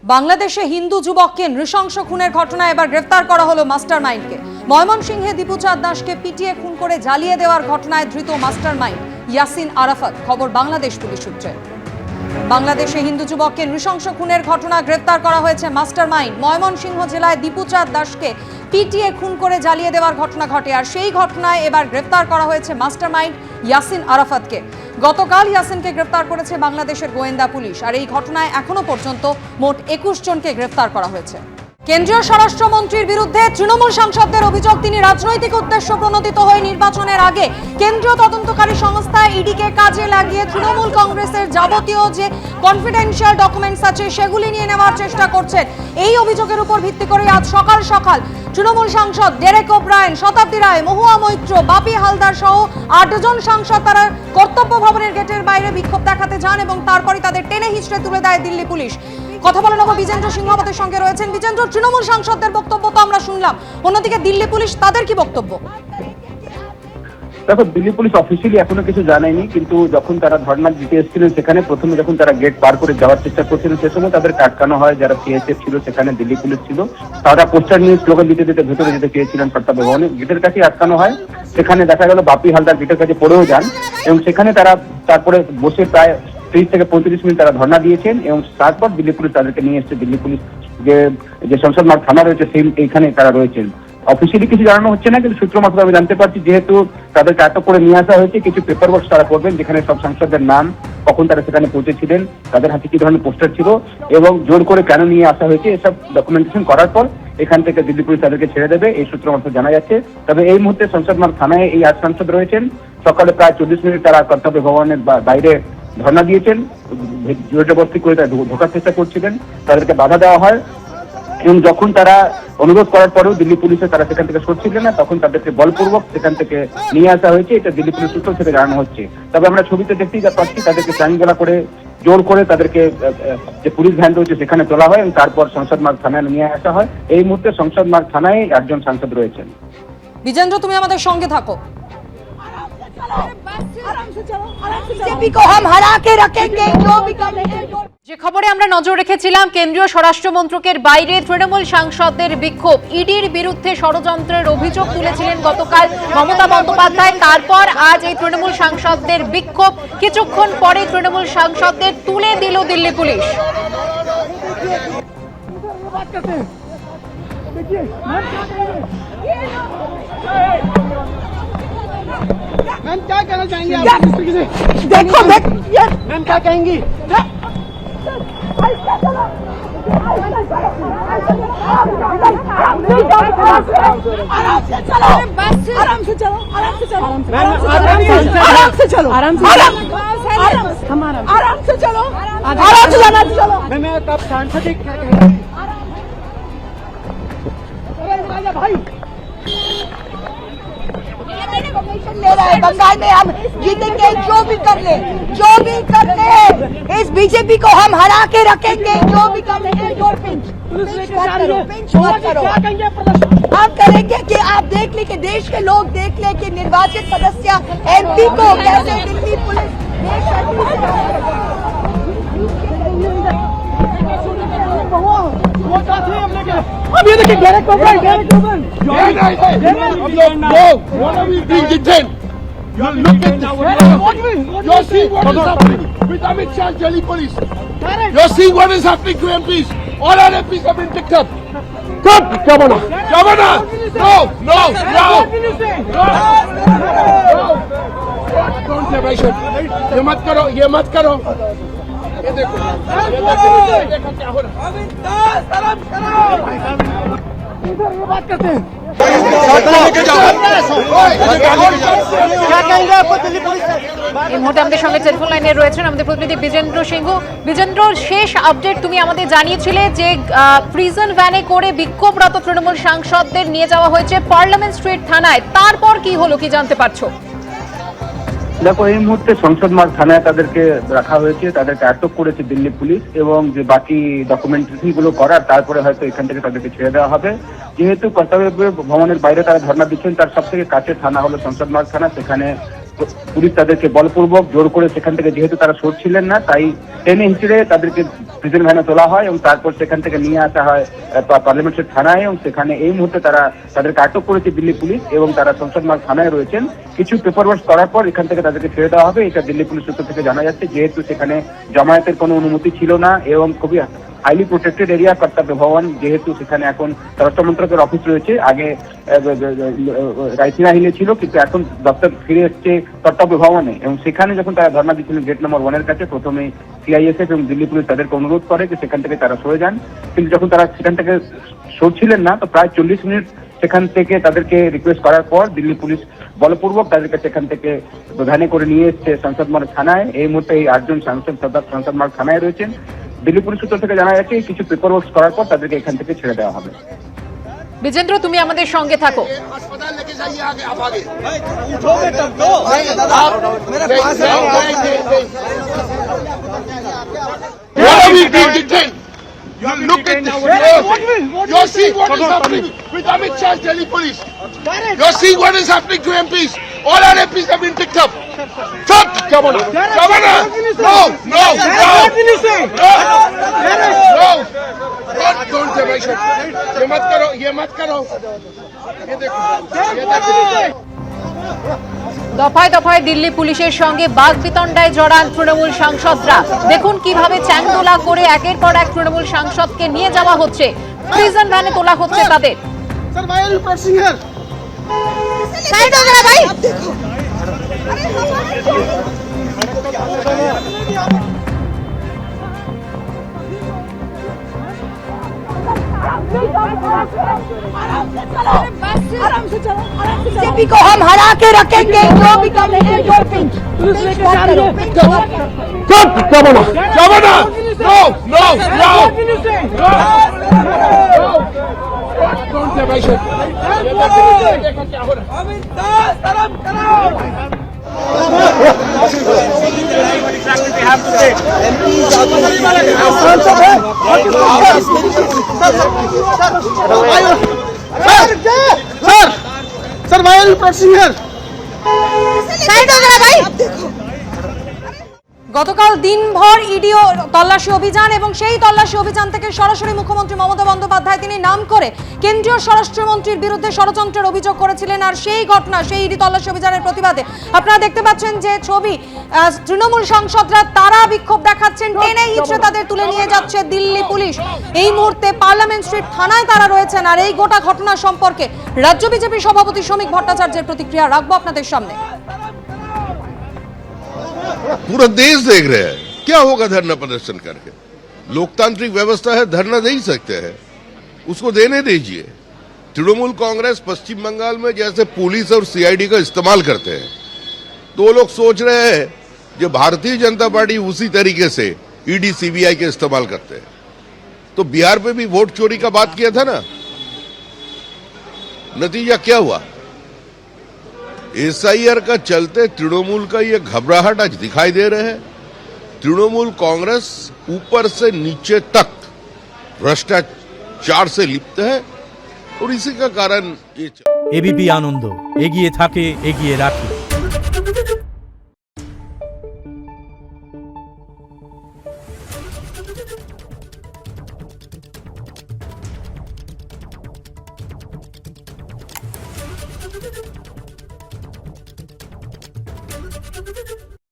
বাংলাদেশে হিন্দু যুবককে নৃশংস খুনের ঘটনায় এবার গ্রেফতার করা হলো মাস্টারমাইন্ডকে। ময়মনসিংহে দীপুচাঁদ দাসকে পিটিয়ে খুন করে জ্বালিয়ে দেওয়ার ঘটনায় ধৃত মাস্টারমাইন্ড ইয়াসিন আরাফাত। খবর বাংলাদেশ পুলিশ সূত্রে। বাংলাদেশে হিন্দু যুবককে নৃশংস খুনের ঘটনা গ্রেফতার করা হয়েছে মাস্টারমাইন্ড। ময়মনসিংহ জেলায় দীপুচাঁদ দাসকে পিটিয়ে খুন করে জ্বালিয়ে দেওয়ার ঘটনা ঘটে, আর সেই ঘটনায় এবার গ্রেফতার করা হয়েছে মাস্টারমাইন্ড ইয়াসিন আরাফাতকে। গতকাল ইয়াসিনকে গ্রেফতার করেছে বাংলাদেশের গোয়েন্দা পুলিশ, আর এই ঘটনায় এখনো পর্যন্ত মোট 21 জনকে গ্রেফতার করা হয়েছে। কেন্দ্রীয় স্বরাষ্ট্রমন্ত্রীর বিরুদ্ধে তৃণমূল সাংসদদের অভিযোগ, তিনি রাজনৈতিক উদ্দেশ্য প্রণোদিত হয়ে নির্বাচনের আগে কেন্দ্রীয় তদন্তকারী সংস্থা ইডিকে কাজে লাগিয়ে তৃণমূল কংগ্রেসের যাবতীয় যে কনফিডেন্সিয়াল ডকুমেন্টস আছে সেগুলি নিয়ে নেওয়ার চেষ্টা করছেন। এই অভিযোগের উপর ভিত্তি করে আজ সকাল সকাল তৃণমূল সাংসদ ডেরেক ওব্রায়েন, শতাব্দী রায়, মহুয়া মৈত্র, বাপি হালদার সহ 8 জন সাংসদ তারা কর্তব্য ভবনের গেটের বাইরে বিক্ষোভ দেখাতে যান এবং তারপরে তাদের টেনে হিঁচড়ে তুলে দেয় দিল্লি পুলিশ। কথা বলে নেব বিজেন্দ্র সিংহ আমাদের সঙ্গে রয়েছেন। বিজেন্দ্র, তৃণমূল সাংসদদের বক্তব্য তো আমরা শুনলাম, অন্যদিকে দিল্লি পুলিশ তাদের কি বক্তব্য? দেখো, দিল্লি পুলিশ অফিসিয়ালি এখনো কিছু জানায়নি, কিন্তু যখন তারা ধর্ণা দিতে এসেছিলেন সেখানে প্রথমে যখন তারা গেট পার করে যাওয়ার চেষ্টা করছিলেন সে সময় তাদেরকে আটকানো হয়। যারা সিএসএফ ছিল সেখানে দিল্লি পুলিশ ছিল, তারা পোস্টার নিয়ে স্লোগান দিতে দিতে ভেতরে যেতে চেয়েছিলেন কর্তব্য ভবনে। গেটের কাছে আটকানো হয়, সেখানে দেখা গেল বাপি হালদার গেটের কাছে পড়েও যান এবং সেখানে তারা তারপরে বসে প্রায় 30 থেকে 35 মিনিট তারা ধর্ণা দিয়েছেন এবং তারপর দিল্লি পুলিশ তাদেরকে নিয়ে এসছে। দিল্লি পুলিশ যে সংসদ মার্গ থানা রয়েছে সেই এইখানে তারা রয়েছেন। অফিসিয়ালি কিছু জানানো হচ্ছে না, কিন্তু সূত্র মাত্র আমি জানতে পারছি যেহেতু তাদেরকে আটক করে নিয়ে আসা হয়েছে, কিছু পেপার ওয়ার্ক তারা করবেন যেখানে সব সাংসদদের নাম, কখন তারা সেখানে পৌঁছেছিলেন, তাদের হাতে কি ধরনের পোস্টার ছিল এবং জোর করে কেন নিয়ে আসা হয়েছে, এসব ডকুমেন্টেশন করার পর এখান থেকে দিল্লি পুলিশ তাদেরকে ছেড়ে দেবে, এই সূত্র মাত্র জানা যাচ্ছে। তবে এই মুহূর্তে সংসদ মার্গ থানায় এই 8 সাংসদ রয়েছেন। সকালে প্রায় 40 মিনিট তারা কর্তব্য ভবনের বাইরে ধর্ণা দিয়েছেন, জোরজবরদস্তি করে তারা ঢোকার চেষ্টা করছিলেন, তাদেরকে বাধা দেওয়া হয় এবং যখন তারা অনুরোধ করার পরেও দিল্লি পুলিশে তারা সেখান থেকে সরছিলেন না, তখন তাদেরকে বলপূর্বক সেখান থেকে নিয়ে আসা হয়েছে, এটা দিল্লি পুলিশ সূত্র থেকে জানানো হচ্ছে। তবে আমরা ছবিতে দেখতেই যা পাচ্ছি তাদেরকে চাঙ্গলা করে জোর করে তাদেরকে যে পুলিশ ভ্যান রয়েছে সেখানে তোলা হয় এবং তারপর সংসদ মার্গ থানায় নিয়ে আসা হয়। এই মুহূর্তে সংসদ মার্গ থানায় 8 জন সাংসদ রয়েছেন। বিজেন্দ্র, তুমি আমাদের সঙ্গে থাকো। যে খবরে আমরা নজর রেখেছিলাম, কেন্দ্রীয় স্বরাষ্ট্রমন্ত্রকের বাইরে তৃণমূল সাংসদদের বিক্ষোভ, ইডির বিরুদ্ধে ষড়যন্ত্রের অভিযোগ তুলেছিলেন গতকাল মমতা বন্দ্যোপাধ্যায়। তারপর আজ এই তৃণমূল সাংসদদের বিক্ষোভ, কিছুক্ষণ পরে তৃণমূল সাংসদদের তুলে দিল দিল্লি পুলিশ। मैम क्या कहना चाहेंगे आप? देखो मैम क्या कहेंगी? आराम से चलो, आराम से चलो, आराम से चलो, आराम से चलो, आराम से चलो, आराम से जाना चलो। मैं कब सांसद भाई ले रहा है। बंगाल में हम जीतेंगे, जो भी कर ले, इस बीजेपी को हम हरा के रखेंगे, जो भी कर ले। पिंच मत करो। हम करेंगे कि आप देख ले, कि देश के लोग देख ले कि निर्वाचित सदस्य एमपी को कैसे दिल्ली पुलिस अब ये देखिए direct O'Brien what are we being detained? Look at you're seeing what is happening with Amit Shah and Delhi police. You're seeing what is happening to MPs. All our MPs have been picked up. Good, Governor. No. Don't say I should. ये मत करो. ये देखो क्या हो रहा है। इधर ये बात करते हैं। এই মুহূর্তে আমাদের সঙ্গে টেলিফোন লাইনে রয়েছেন আমাদের প্রতিনিধি বিজেন্দ্র সিংহ। বিজেন্দ্র, শেষ আপডেট তুমি আমাদের জানিয়েছিলে যে প্রিজন ভ্যানে করে বিক্ষোভরত তৃণমূল সাংসদদের নিয়ে যাওয়া হয়েছে পার্লামেন্ট স্ট্রিট থানায়, তারপর কি হলো কি জানতে পারছো? দেখো, এই মুহূর্তে সংসদ মার্গ থানায় তাদেরকে রাখা হয়েছে, তাদেরকে আটক করেছে দিল্লি পুলিশ এবং যে বাকি ডকুমেন্টেশন গুলো করার তারপরে হয়তো এখান থেকে তাদেরকে ছেড়ে দেওয়া হবে। যেহেতু কর্তব্য ভবনের বাইরে তারা ধর্ণা দিচ্ছেন, তার সব থেকে কাছের থানা হলো সংসদ মার্গ থানা, সেখানে পুলিশ তাদেরকে বলপূর্বক জোর করে সেখান থেকে, যেহেতু তারা সরছিলেন না, তাই টেনে হিঁচড়ে তাদেরকে প্রিজন ভ্যানে তোলা হয় এবং তারপর সেখান থেকে নিয়ে আসা হয় পার্লামেন্ট স্ট্রিট থানায়, এবং সেখানে এই মুহূর্তে তাদেরকে আটক করেছে দিল্লি পুলিশ এবং তারা সংসদ মার্গ থানায় রয়েছেন। কিছু পেপার ওয়ার্ক করার পর এখান থেকে তাদেরকে ছেড়ে দেওয়া হবে, এটা দিল্লি পুলিশ সূত্র থেকে জানা যাচ্ছে। যেহেতু সেখানে জমায়েতের কোনো অনুমতি ছিল না এবং খুবই হাইলি প্রোটেক্টেড এরিয়া কর্তব্য ভবন, যেহেতু সেখানে এখন স্বরাষ্ট্র মন্ত্রকের অফিস রয়েছে, আগে রাইসিনা হিলে ছিল, কিন্তু এখন দপ্তর ফিরে এসছে কর্তব্য ভবনে, এবং সেখানে যখন তারা ধর্ণা দিচ্ছিলেন গেট নম্বর 1 এর কাছে, প্রথমে সিআইএসএফ এবং দিল্লি পুলিশ তাদেরকে অনুরোধ করে যে সেখান থেকে তারা সরে যান, কিন্তু যখন তারা সেখান থেকে সরছিলেন না, তো প্রায় 40 মিনিট সেখান থেকে তাদেরকে রিকোয়েস্ট করার পর দিল্লি পুলিশ বলপূর্বক তাদেরকে সেখান থেকে ভ্যানে করে নিয়ে এসছে সংসদ মার্গ থানায়। এই মুহূর্তে এই 8জন সাংসদ সংসদ মার্গ থানায় রয়েছেন। দিল্লি পুলিশ সূত্র থেকে জানা যাচ্ছে কিছু পেপার ওয়ার্ক করার পর তাদেরকে এখান থেকে ছেড়ে দেওয়া হবে। বিজেন্দ্র, তুমি আমাদের সঙ্গে থাকো। अस्पताल लेके जाइए आगे, आप आगे। उठोगे तब तो मेरे पास है। What are we being detained? You look at this. You're seeing what is happening with Amit Shah's Delhi police. You're seeing what is happening to MPs. All our MPs have been picked up. Shut! Governor! Governor! No! No! No! No! Don't say my shit. ये मत करो, ये मत करो. ये देखो. ये देखो. দফায় দফায় দিল্লি পুলিশের সঙ্গে বাগবিতণ্ডায় জড়ান তৃণমূল সাংসদরা। দেখুন কিভাবে চ্যাংদোলা করে একের পর এক তৃণমূল সাংসদকে নিয়ে যাওয়া হচ্ছে, প্রিজন ভ্যানে তোলা হচ্ছে তাদের। सर भाई प्रताप सिंह है। साइड हो गया भाई। बीजेपी को हम हरा के रखेंगे, जो भी करेंगे, जो pinch Stop! Governor! Governor! No! No! No! No! Don't say my shit. देखो क्या हो रहा है. सर भाई प्रताप सिंह है। साइड हो गया भाई। গতকাল দিনভর ইডি তল্লাশি অভিযান, এবং সেই তল্লাশি অভিযান থেকে সরাসরি মুখ্যমন্ত্রী মমতা বন্দ্যোপাধ্যায় তিনি নাম করে কেন্দ্রীয় স্বরাষ্ট্রমন্ত্রীর বিরুদ্ধে ষড়যন্ত্রের অভিযোগ করেছিলেন। আর সেই ঘটনা, সেই ইডি তল্লাশি অভিযানের প্রতিবাদে আপনারা দেখতে পাচ্ছেন যে ছবি, তৃণমূল সাংসদরা তারা বিক্ষোভ দেখাচ্ছেন, টেনে হিঁচড়ে তাদের তুলে নিয়ে যাচ্ছে দিল্লি পুলিশ। এই মুহূর্তে পার্লামেন্ট স্ট্রিট থানায় তারা রয়েছেন। আর এই গোটা ঘটনা সম্পর্কে রাজ্য বিজেপি সভাপতি শ্রমিক ভট্টাচার্যের প্রতিক্রিয়া রাখবো আপনাদের সামনে। पूरा देश देख रहे हैं क्या होगा धरना प्रदर्शन करके। लोकतांत्रिक व्यवस्था है, धरना दे ही सकते हैं, उसको देने दीजिए। तृणमूल कांग्रेस पश्चिम बंगाल में जैसे पुलिस और सीआईडी का इस्तेमाल करते हैं, तो वो लोग सोच रहे हैं जो भारतीय जनता पार्टी उसी तरीके से ईडी सीबीआई के इस्तेमाल करते हैं। तो बिहार पे भी वोट चोरी का बात किया था ना, नतीजा क्या हुआ? एसआईआर का चलते तृणमूल का ये घबराहट आज दिखाई दे रहे हैं। तृणमूल कांग्रेस ऊपर से नीचे तक भ्रष्टाचार से लिप्त है और इसी का कारण ये एबीपी आनंद एगिए थाके एगिए राखे।